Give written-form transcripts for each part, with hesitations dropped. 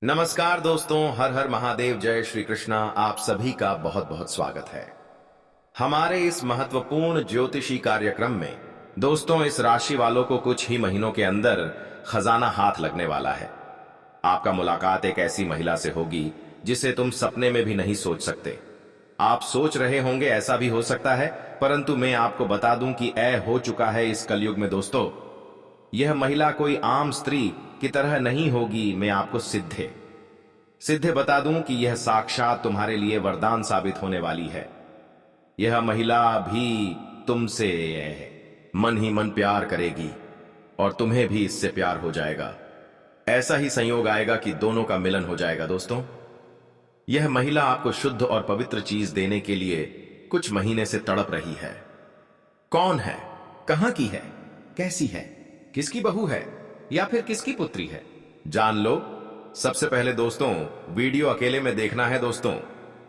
नमस्कार दोस्तों, हर हर महादेव, जय श्री कृष्णा। आप सभी का बहुत बहुत स्वागत है हमारे इस महत्वपूर्ण ज्योतिषी कार्यक्रम में। दोस्तों, इस राशि वालों को कुछ ही महीनों के अंदर खजाना हाथ लगने वाला है। आपका मुलाकात एक ऐसी महिला से होगी जिसे तुम सपने में भी नहीं सोच सकते। आप सोच रहे होंगे ऐसा भी हो सकता है, परंतु मैं आपको बता दूं कि हो चुका है इस कलयुग में। दोस्तों, यह महिला कोई आम स्त्री की तरह नहीं होगी। मैं आपको सिद्धे सिद्धे बता दूं कि यह साक्षात तुम्हारे लिए वरदान साबित होने वाली है। यह महिला भी तुमसे मन ही मन प्यार करेगी और तुम्हें भी इससे प्यार हो जाएगा। ऐसा ही संयोग आएगा कि दोनों का मिलन हो जाएगा। दोस्तों, यह महिला आपको शुद्ध और पवित्र चीज देने के लिए कुछ महीने से तड़प रही है। कौन है, कहां की है, कैसी है, किसकी बहू है या फिर किसकी पुत्री है, जान लो। सबसे पहले दोस्तों, वीडियो अकेले में देखना है। दोस्तों,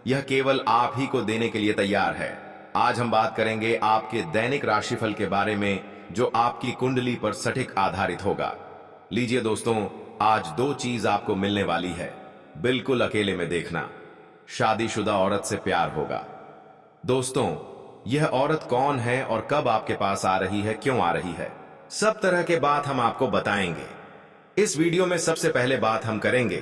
यह केवल आप ही को देने के लिए तैयार है। आज हम बात करेंगे आपके दैनिक राशिफल के बारे में, जो आपकी कुंडली पर सटीक आधारित होगा। लीजिए दोस्तों, आज दो चीज आपको मिलने वाली है, बिल्कुल अकेले में देखना। शादीशुदा औरत से प्यार होगा। दोस्तों, यह औरत कौन है और कब आपके पास आ रही है, क्यों आ रही है, सब तरह के बात हम आपको बताएंगे इस वीडियो में। सबसे पहले बात हम करेंगे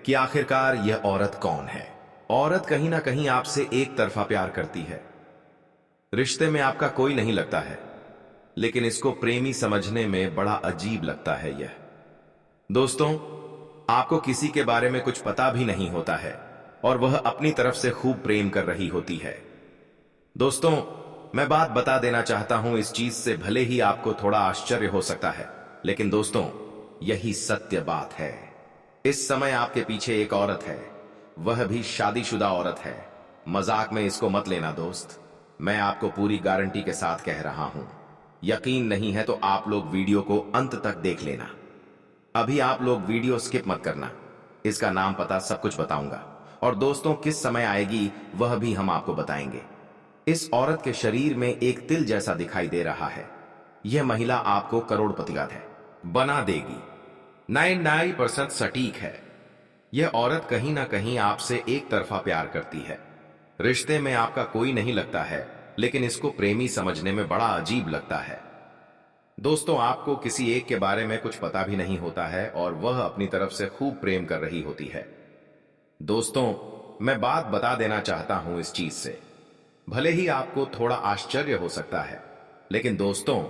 कि आखिरकार यह औरत कौन है। औरत कहीं ना कहीं आपसे एक तरफा प्यार करती है। रिश्ते में आपका कोई नहीं लगता है, लेकिन इसको प्रेमी समझने में बड़ा अजीब लगता है यह। दोस्तों, आपको किसी के बारे में कुछ पता भी नहीं होता है और वह अपनी तरफ से खूब प्रेम कर रही होती है। दोस्तों, मैं बात बता देना चाहता हूं इस चीज से, भले ही आपको थोड़ा आश्चर्य हो सकता है, लेकिन दोस्तों, यही सत्य बात है। इस समय आपके पीछे एक औरत है, वह भी शादीशुदा औरत है। मजाक में इसको मत लेना दोस्त, मैं आपको पूरी गारंटी के साथ कह रहा हूं। यकीन नहीं है तो आप लोग वीडियो को अंत तक देख लेना। अभी आप लोग वीडियो स्किप मत करना, इसका नाम पता सब कुछ बताऊंगा। और दोस्तों, किस समय आएगी वह भी हम आपको बताएंगे। इस औरत के शरीर में एक तिल जैसा दिखाई दे रहा है। यह महिला आपको करोड़पति बना देगी। 99% सटीक है। यह औरत कहीं ना कहीं आपसे एक तरफा प्यार करती है। रिश्ते में आपका कोई नहीं लगता है, लेकिन इसको प्रेमी समझने में बड़ा अजीब लगता है। दोस्तों, आपको किसी एक के बारे में कुछ पता भी नहीं होता है और वह अपनी तरफ से खूब प्रेम कर रही होती है। दोस्तों, मैं बात बता देना चाहता हूं इस चीज से, भले ही आपको थोड़ा आश्चर्य हो सकता है, लेकिन दोस्तों,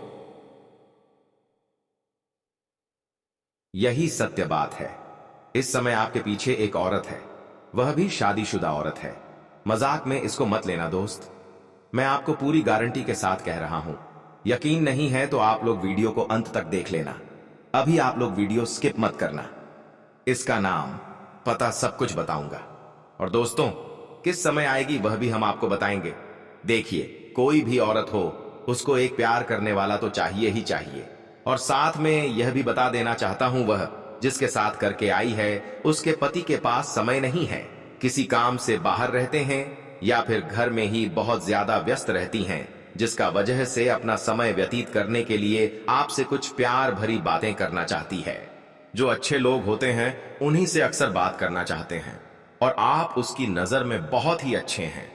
यही सत्य बात है। इस समय आपके पीछे एक औरत है, वह भी शादीशुदा औरत है। मजाक में इसको मत लेना दोस्त, मैं आपको पूरी गारंटी के साथ कह रहा हूं। यकीन नहीं है तो आप लोग वीडियो को अंत तक देख लेना। अभी आप लोग वीडियो स्किप मत करना, इसका नाम पता सब कुछ बताऊंगा। और दोस्तों, किस समय आएगी वह भी हम आपको बताएंगे। देखिए, कोई भी औरत हो, उसको एक प्यार करने वाला तो चाहिए ही चाहिए। और साथ में यह भी बता देना चाहता हूं, वह जिसके साथ करके आई है, उसके पति के पास समय नहीं है, किसी काम से बाहर रहते हैं या फिर घर में ही बहुत ज्यादा व्यस्त रहती हैं, जिसका वजह से अपना समय व्यतीत करने के लिए आपसे कुछ प्यार भरी बातें करना चाहती है। जो अच्छे लोग होते हैं उन्हीं से अक्सर बात करना चाहते हैं और आप उसकी नजर में बहुत ही अच्छे हैं।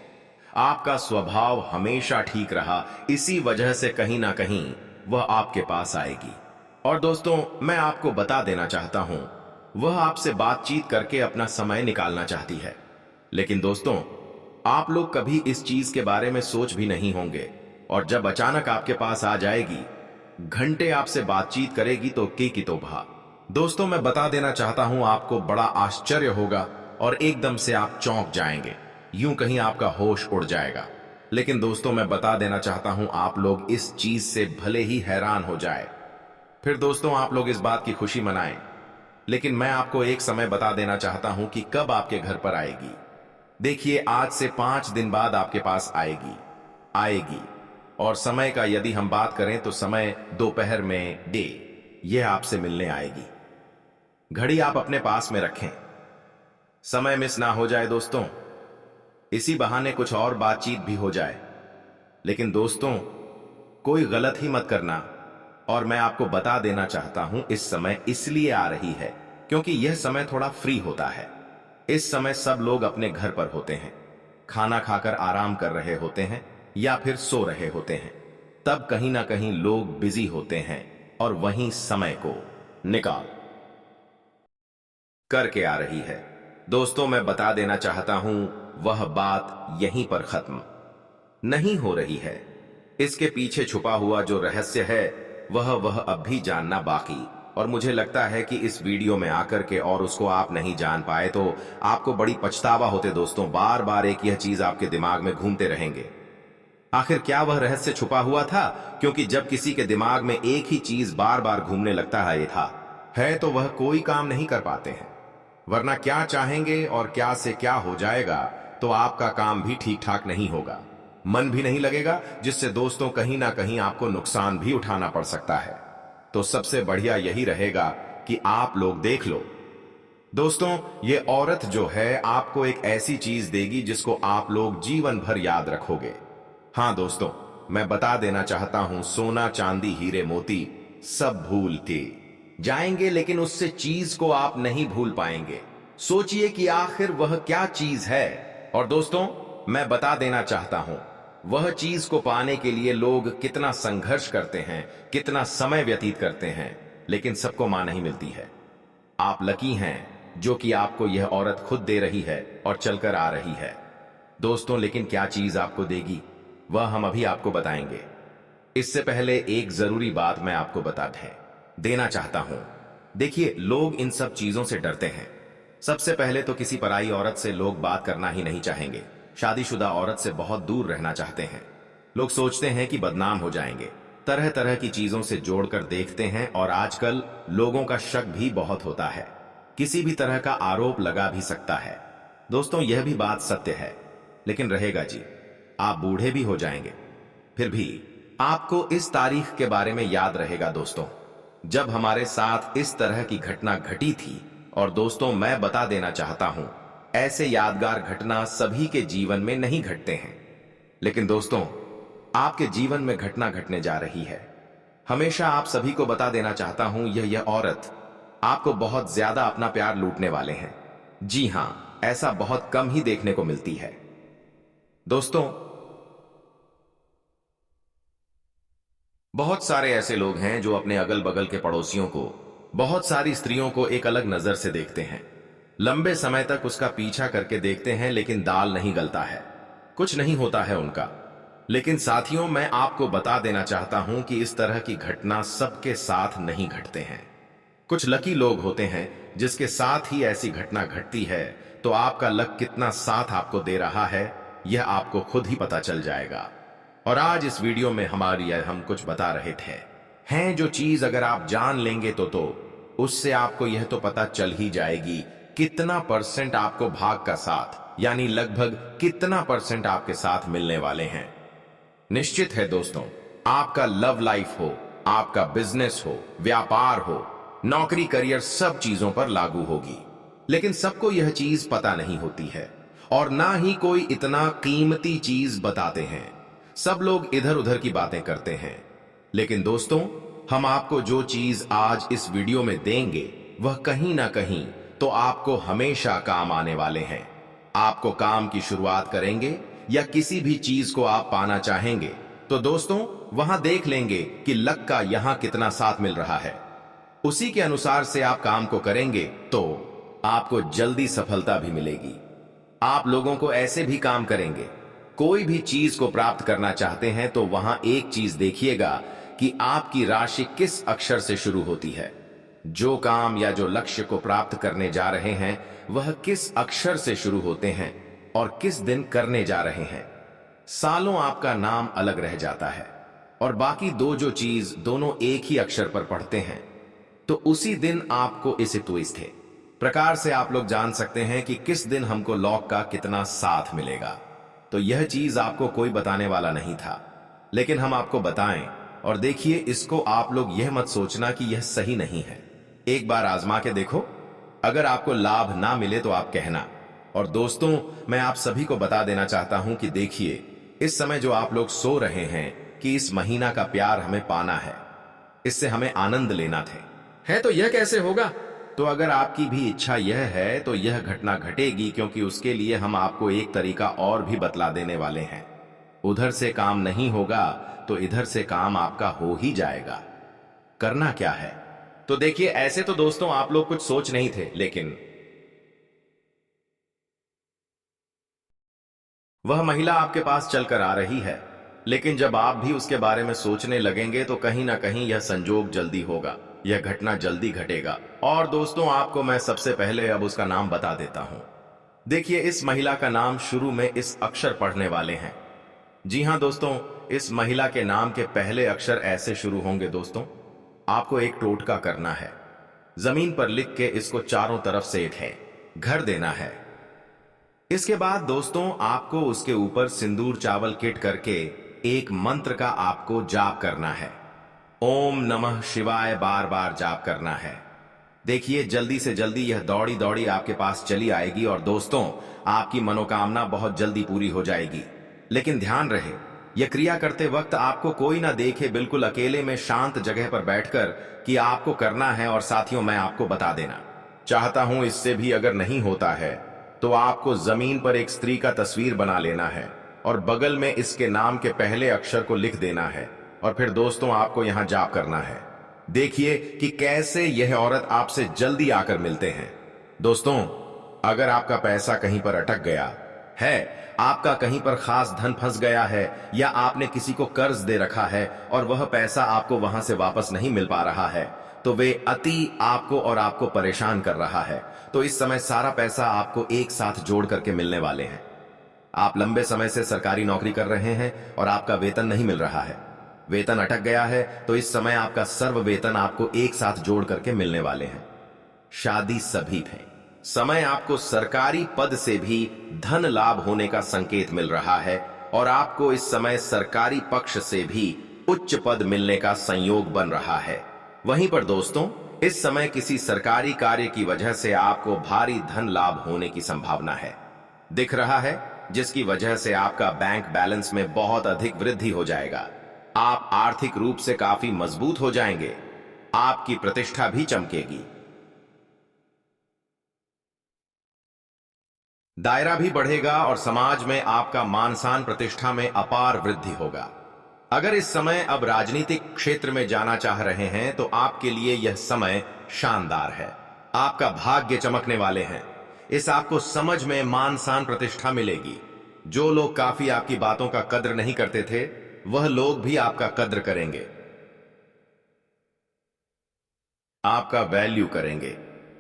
आपका स्वभाव हमेशा ठीक रहा, इसी वजह से कहीं ना कहीं वह आपके पास आएगी। और दोस्तों, मैं आपको बता देना चाहता हूं, वह आपसे बातचीत करके अपना समय निकालना चाहती है। लेकिन दोस्तों, आप लोग कभी इस चीज के बारे में सोच भी नहीं होंगे, और जब अचानक आपके पास आ जाएगी, घंटे आपसे बातचीत करेगी तो की तोबा। दोस्तों, मैं बता देना चाहता हूं, आपको बड़ा आश्चर्य होगा और एकदम से आप चौंक जाएंगे, यूं कहीं आपका होश उड़ जाएगा। लेकिन दोस्तों, मैं बता देना चाहता हूं, आप लोग इस चीज से भले ही हैरान हो जाए, फिर दोस्तों आप लोग इस बात की खुशी मनाएं। लेकिन मैं आपको एक समय बता देना चाहता हूं कि कब आपके घर पर आएगी। देखिए, आज से 5 दिन बाद आपके पास आएगी। और समय का यदि हम बात करें तो समय दोपहर में यह आपसे मिलने आएगी। घड़ी आप अपने पास में रखें, समय मिस ना हो जाए दोस्तों, इसी बहाने कुछ और बातचीत भी हो जाए। लेकिन दोस्तों, कोई गलत ही मत करना। और मैं आपको बता देना चाहता हूं, इस समय इसलिए आ रही है क्योंकि यह समय थोड़ा फ्री होता है। इस समय सब लोग अपने घर पर होते हैं, खाना खाकर आराम कर रहे होते हैं या फिर सो रहे होते हैं। तब कहीं ना कहीं लोग बिजी होते हैं और वहीं समय को निकाल करके आ रही है। दोस्तों, मैं बता देना चाहता हूं, वह बात यहीं पर खत्म नहीं हो रही है। इसके पीछे छुपा हुआ जो रहस्य है वह अब भी जानना बाकी। और मुझे लगता है कि इस वीडियो में आकर के और उसको आप नहीं जान पाए तो आपको बड़ी पछतावा होते। दोस्तों, बार बार एक यह चीज आपके दिमाग में घूमते रहेंगे, आखिर क्या वह रहस्य छुपा हुआ था? क्योंकि जब किसी के दिमाग में एक ही चीज बार बार घूमने लगता है तो वह कोई काम नहीं कर पाते हैं। वरना क्या चाहेंगे और क्या से क्या हो जाएगा तो आपका काम भी ठीक ठाक नहीं होगा, मन भी नहीं लगेगा, जिससे दोस्तों कहीं ना कहीं आपको नुकसान भी उठाना पड़ सकता है। तो सबसे बढ़िया यही रहेगा कि आप लोग देख लो। दोस्तों, ये औरत जो है आपको एक ऐसी चीज देगी जिसको आप लोग जीवन भर याद रखोगे। हाँ दोस्तों, मैं बता देना चाहता हूं, सोना चांदी हीरे मोती सब भूल के जाएंगे, लेकिन उससे चीज को आप नहीं भूल पाएंगे। सोचिए कि आखिर वह क्या चीज है। और दोस्तों, मैं बता देना चाहता हूं, वह चीज को पाने के लिए लोग कितना संघर्ष करते हैं, कितना समय व्यतीत करते हैं, लेकिन सबको मां नहीं मिलती है। आप लकी हैं जो कि आपको यह औरत खुद दे रही है और चलकर आ रही है। दोस्तों, लेकिन क्या चीज आपको देगी वह हम अभी आपको बताएंगे। इससे पहले एक जरूरी बात मैं आपको बता देना चाहता हूं। देखिए, लोग इन सब चीजों से डरते हैं। सबसे पहले तो किसी पराई औरत से लोग बात करना ही नहीं चाहेंगे। शादीशुदा औरत से बहुत दूर रहना चाहते हैं। लोग सोचते हैं कि बदनाम हो जाएंगे, तरह तरह की चीजों से जोड़कर देखते हैं। और आजकल लोगों का शक भी बहुत होता है, किसी भी तरह का आरोप लगा भी सकता है। दोस्तों, यह भी बात सत्य है, लेकिन रहेगा जी, आप बूढ़े भी हो जाएंगे, फिर भी आपको इस तारीख के बारे में याद रहेगा दोस्तों, जब हमारे साथ इस तरह की घटना घटी थी। और दोस्तों, मैं बता देना चाहता हूं, ऐसे यादगार घटना सभी के जीवन में नहीं घटते हैं, लेकिन दोस्तों, आपके जीवन में घटना घटने जा रही है। हमेशा आप सभी को बता देना चाहता हूं, यह औरत आपको बहुत ज्यादा अपना प्यार लूटने वाले हैं। जी हां, ऐसा बहुत कम ही देखने को मिलती है। दोस्तों, बहुत सारे ऐसे लोग हैं जो अपने अगल बगल के पड़ोसियों को, बहुत सारी स्त्रियों को एक अलग नजर से देखते हैं। लंबे समय तक उसका पीछा करके देखते हैं, लेकिन दाल नहीं गलता है, कुछ नहीं होता है उनका। लेकिन साथियों, मैं आपको बता देना चाहता हूं कि इस तरह की घटना सबके साथ नहीं घटते हैं। कुछ लकी लोग होते हैं जिसके साथ ही ऐसी घटना घटती है। तो आपका लक कितना साथ आपको दे रहा है, यह आपको खुद ही पता चल जाएगा। और आज इस वीडियो में हम कुछ बता रहे थे, हैं जो चीज अगर आप जान लेंगे तो उससे आपको यह तो पता चल ही जाएगी कितना परसेंट आपको भाग का साथ, यानी लगभग कितना परसेंट आपके साथ मिलने वाले हैं। निश्चित है दोस्तों, आपका लव लाइफ हो, आपका बिजनेस हो, व्यापार हो, नौकरी, करियर, सब चीजों पर लागू होगी। लेकिन सबको यह चीज पता नहीं होती है, और ना ही कोई इतना कीमती चीज बताते हैं। सब लोग इधर उधर की बातें करते हैं। लेकिन दोस्तों, हम आपको जो चीज आज इस वीडियो में देंगे वह कहीं ना कहीं तो आपको हमेशा काम आने वाले हैं। आपको काम की शुरुआत करेंगे या किसी भी चीज को आप पाना चाहेंगे तो दोस्तों, वहां देख लेंगे कि लक का यहां कितना साथ मिल रहा है। उसी के अनुसार से आप काम को करेंगे तो आपको जल्दी सफलता भी मिलेगी। आप लोगों को ऐसे भी काम करेंगे, कोई भी चीज को प्राप्त करना चाहते हैं तो वहां एक चीज देखिएगा कि आपकी राशि किस अक्षर से शुरू होती है। जो काम या जो लक्ष्य को प्राप्त करने जा रहे हैं वह किस अक्षर से शुरू होते हैं और किस दिन करने जा रहे हैं। सालों आपका नाम अलग रह जाता है, और बाकी दो जो चीज दोनों एक ही अक्षर पर पढ़ते हैं तो उसी दिन आपको इसे ट्विस्ट है प्रकार से आप लोग जान सकते हैं कि किस दिन हमको लॉक का कितना साथ मिलेगा। तो यह चीज आपको कोई बताने वाला नहीं था, लेकिन हम आपको बताएं। और देखिए, इसको आप लोग यह मत सोचना कि यह सही नहीं है, एक बार आजमा के देखो। अगर आपको लाभ ना मिले तो आप कहना। और दोस्तों, मैं आप सभी को बता देना चाहता हूं कि देखिए, इस समय जो आप लोग सो रहे हैं कि इस महीना का प्यार हमें पाना है, इससे हमें आनंद लेना थे, है तो यह कैसे होगा? तो अगर आपकी भी इच्छा यह है तो यह घटना घटेगी, क्योंकि उसके लिए हम आपको एक तरीका और भी बतला देने वाले हैं। उधर से काम नहीं होगा तो इधर से काम आपका हो ही जाएगा। करना क्या है? तो देखिए, ऐसे तो दोस्तों आप लोग कुछ सोच नहीं थे, लेकिन वह महिला आपके पास चलकर आ रही है। लेकिन जब आप भी उसके बारे में सोचने लगेंगे तो कहीं ना कहीं यह संजोग जल्दी होगा, यह घटना जल्दी घटेगा। और दोस्तों, आपको मैं सबसे पहले अब उसका नाम बता देता हूं। देखिए, इस महिला का नाम शुरू में इस अक्षर पढ़ने वाले हैं। जी हां दोस्तों, इस महिला के नाम के पहले अक्षर ऐसे शुरू होंगे। दोस्तों, आपको एक टोटका करना है। जमीन पर लिख के इसको चारों तरफ से घर देना है। इसके बाद दोस्तों, आपको उसके ऊपर सिंदूर चावल किट करके एक मंत्र का आपको जाप करना है। ओम नमः शिवाय बार बार जाप करना है। देखिए, जल्दी से जल्दी यह दौड़ी दौड़ी आपके पास चली आएगी और दोस्तों, आपकी मनोकामना बहुत जल्दी पूरी हो जाएगी। लेकिन ध्यान रहे, यह क्रिया करते वक्त आपको कोई ना देखे, बिल्कुल अकेले में शांत जगह पर बैठकर कि आपको करना है। और साथियों, मैं आपको बता देना चाहता हूं, इससे भी अगर नहीं होता है तो आपको जमीन पर एक स्त्री का तस्वीर बना लेना है और बगल में इसके नाम के पहले अक्षर को लिख देना है। और फिर दोस्तों, आपको यहां जाप करना है। देखिए कि कैसे यह औरत आपसे जल्दी आकर मिलते हैं। दोस्तों, अगर आपका पैसा कहीं पर अटक गया है, आपका कहीं पर खास धन फंस गया है, या आपने किसी को कर्ज दे रखा है और वह पैसा आपको वहां से वापस नहीं मिल पा रहा है, तो वे अति आपको और आपको परेशान कर रहा है, तो इस समय सारा पैसा आपको एक साथ जोड़ करके मिलने वाले हैं। आप लंबे समय से सरकारी नौकरी कर रहे हैं और आपका वेतन नहीं मिल रहा है, वेतन अटक गया है, तो इस समय आपका सर्व वेतन आपको एक साथ जोड़ करके मिलने वाले हैं। शादी सभी है, समय आपको सरकारी पद से भी धन लाभ होने का संकेत मिल रहा है और आपको इस समय सरकारी पक्ष से भी उच्च पद मिलने का संयोग बन रहा है। वहीं पर दोस्तों, इस समय किसी सरकारी कार्य की वजह से आपको भारी धन लाभ होने की संभावना है, दिख रहा है, जिसकी वजह से आपका बैंक बैलेंस में बहुत अधिक वृद्धि हो जाएगा। आप आर्थिक रूप से काफी मजबूत हो जाएंगे, आपकी प्रतिष्ठा भी चमकेगी, दायरा भी बढ़ेगा और समाज में आपका मान सम्मान प्रतिष्ठा में अपार वृद्धि होगा। अगर इस समय अब राजनीतिक क्षेत्र में जाना चाह रहे हैं तो आपके लिए यह समय शानदार है। आपका भाग्य चमकने वाले हैं। इस आपको समझ में मान सम्मान प्रतिष्ठा मिलेगी। जो लोग काफी आपकी बातों का कद्र नहीं करते थे, वह लोग भी आपका कद्र करेंगे, आपका वैल्यू करेंगे।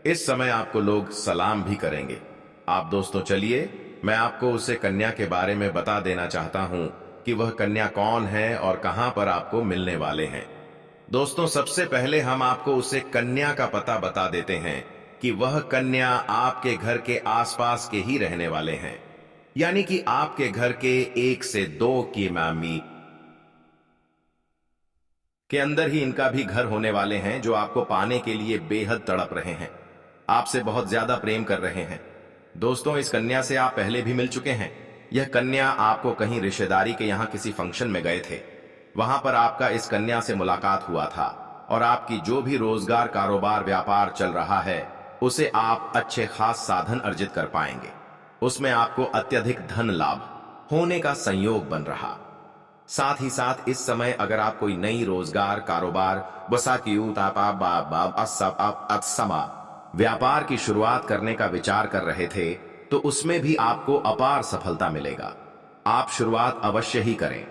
इस समय आपको लोग सलाम भी करेंगे। आप दोस्तों, चलिए मैं आपको उसे कन्या के बारे में बता देना चाहता हूं कि वह कन्या कौन है और कहां पर आपको मिलने वाले हैं। दोस्तों, सबसे पहले हम आपको उसे कन्या का पता बता देते हैं कि वह कन्या आपके घर के आसपास के ही रहने वाले हैं, यानी कि आपके घर के 1 से 2 किमी के अंदर ही इनका भी घर होने वाले हैं, जो आपको पाने के लिए बेहद तड़प रहे हैं, आपसे बहुत ज्यादा प्रेम कर रहे हैं। दोस्तों, इस कन्या से आप पहले भी मिल चुके हैं। यह कन्या आपको कहीं रिश्तेदारी के यहां किसी फंक्शन में गए थे, वहां पर आपका इस कन्या से मुलाकात हुआ था और आपकी जो भी रोजगार, कारोबार, व्यापार चल रहा है, उसे आप अच्छे खास साधन अर्जित कर पाएंगे। उसमें आपको अत्यधिक धन लाभ होने का संयोग बन रहा। साथ ही साथ इस समय अगर आप कोई नई रोजगार, कारोबार, व्यापार की शुरुआत करने का विचार कर रहे थे, तो उसमें भी आपको अपार सफलता मिलेगा। आप शुरुआत अवश्य ही करें।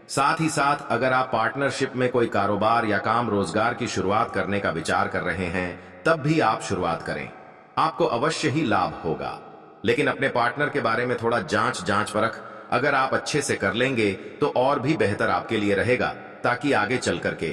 साथ ही साथ अगर आप पार्टनरशिप में कोई कारोबार या काम रोजगार की शुरुआत करने का विचार कर रहे हैं, तब भी आप शुरुआत करें, आपको अवश्य ही लाभ होगा। लेकिन अपने पार्टनर के बारे में थोड़ा जांच परख अगर आप अच्छे से कर लेंगे तो और भी बेहतर आपके लिए रहेगा, ताकि आगे चल करके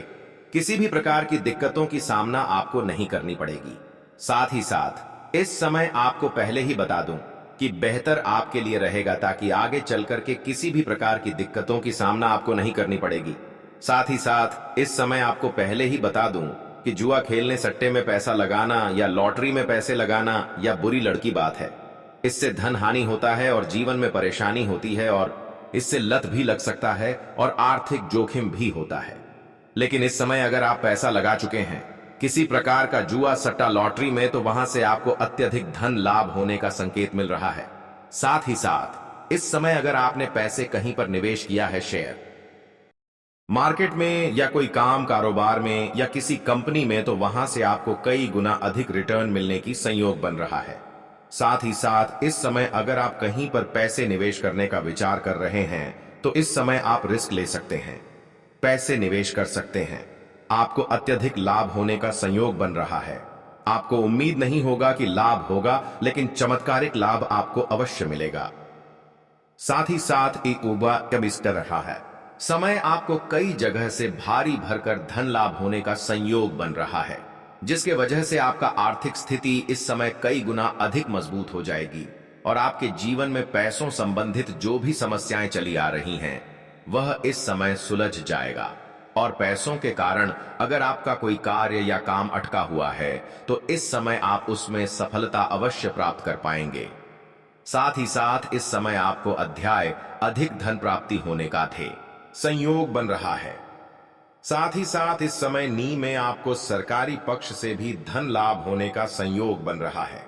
किसी भी प्रकार की दिक्कतों की सामना आपको नहीं करनी पड़ेगी। साथ ही साथ इस समय आपको पहले ही बता दूं कि बेहतर आपके लिए रहेगा, ताकि आगे चल करके किसी भी प्रकार की दिक्कतों की सामना आपको नहीं करनी पड़ेगी। साथ ही साथ इस समय आपको पहले ही बता दूं कि जुआ खेलने, सट्टे में पैसा लगाना या लॉटरी में पैसे लगाना या बुरी लड़की बात है। इससे धन हानि होता है और जीवन में परेशानी होती है और इससे लत भी लग सकता है और आर्थिक जोखिम भी होता है। लेकिन इस समय अगर आप पैसा लगा चुके हैं किसी प्रकार का जुआ सट्टा लॉटरी में, तो वहां से आपको अत्यधिक धन लाभ होने का संकेत मिल रहा है। साथ ही साथ इस समय अगर आपने पैसे कहीं पर निवेश किया है, शेयर मार्केट में या कोई काम कारोबार में या किसी कंपनी में, तो वहां से आपको कई गुना अधिक रिटर्न मिलने की संयोग बन रहा है। साथ ही साथ इस समय अगर आप कहीं पर पैसे निवेश करने का विचार कर रहे हैं, तो इस समय आप रिस्क ले सकते हैं, पैसे निवेश कर सकते हैं। आपको अत्यधिक लाभ होने का संयोग बन रहा है। आपको उम्मीद नहीं होगा कि लाभ होगा, लेकिन चमत्कारिक लाभ आपको अवश्य मिलेगा। साथ ही साथ एक उबा कब इस रहा है, समय आपको कई जगह से भारी भरकर धन लाभ होने का संयोग बन रहा है, जिसके वजह से आपका आर्थिक स्थिति इस समय कई गुना अधिक मजबूत हो जाएगी और आपके जीवन में पैसों संबंधित जो भी समस्याएं चली आ रही हैं, वह इस समय सुलझ जाएगा। और पैसों के कारण अगर आपका कोई कार्य या काम अटका हुआ है, तो इस समय आप उसमें सफलता अवश्य प्राप्त कर पाएंगे। साथ ही साथ इस समय आपको अध्याय अधिक धन प्राप्ति होने का थे संयोग बन रहा है। साथ ही साथ इस समय नी में आपको सरकारी पक्ष से भी धन लाभ होने का संयोग बन रहा है।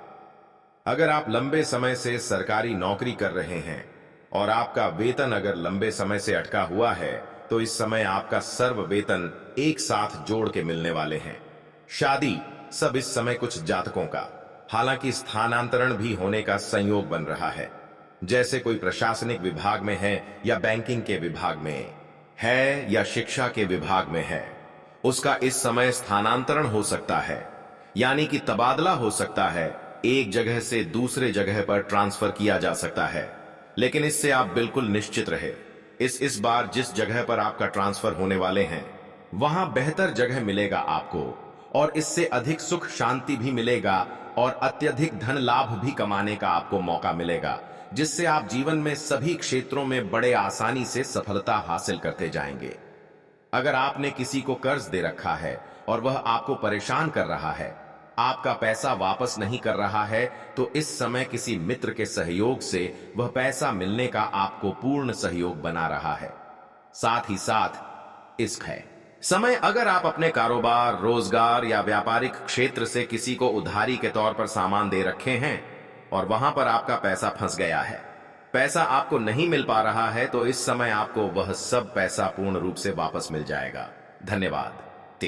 अगर आप लंबे समय से सरकारी नौकरी कर रहे हैं और आपका वेतन अगर लंबे समय से अटका हुआ है, तो इस समय आपका सर्व वेतन एक साथ जोड़ के मिलने वाले हैं। शादी सब इस समय कुछ जातकों का, हालांकि स्थानांतरण भी होने का संयोग बन रहा है। जैसे कोई प्रशासनिक विभाग में है या बैंकिंग के विभाग में है या शिक्षा के विभाग में है, उसका इस समय स्थानांतरण हो सकता है, यानी कि तबादला हो सकता है। एक जगह से दूसरे जगह पर ट्रांसफर किया जा सकता है। लेकिन इससे आप बिल्कुल निश्चित रहे, इस बार जिस जगह पर आपका ट्रांसफर होने वाले हैं, वहां बेहतर जगह मिलेगा आपको, और इससे अधिक सुख शांति भी मिलेगा और अत्यधिक धन लाभ भी कमाने का आपको मौका मिलेगा, जिससे आप जीवन में सभी क्षेत्रों में बड़े आसानी से सफलता हासिल करते जाएंगे। अगर आपने किसी को कर्ज दे रखा है और वह आपको परेशान कर रहा है, आपका पैसा वापस नहीं कर रहा है, तो इस समय किसी मित्र के सहयोग से वह पैसा मिलने का आपको पूर्ण सहयोग बना रहा है। साथ ही साथ इश्क है समय अगर आप अपने कारोबार, रोजगार या व्यापारिक क्षेत्र से किसी को उधारी के तौर पर सामान दे रखे हैं और वहां पर आपका पैसा फंस गया है, पैसा आपको नहीं मिल पा रहा है, तो इस समय आपको वह सब पैसा पूर्ण रूप से वापस मिल जाएगा। धन्यवाद।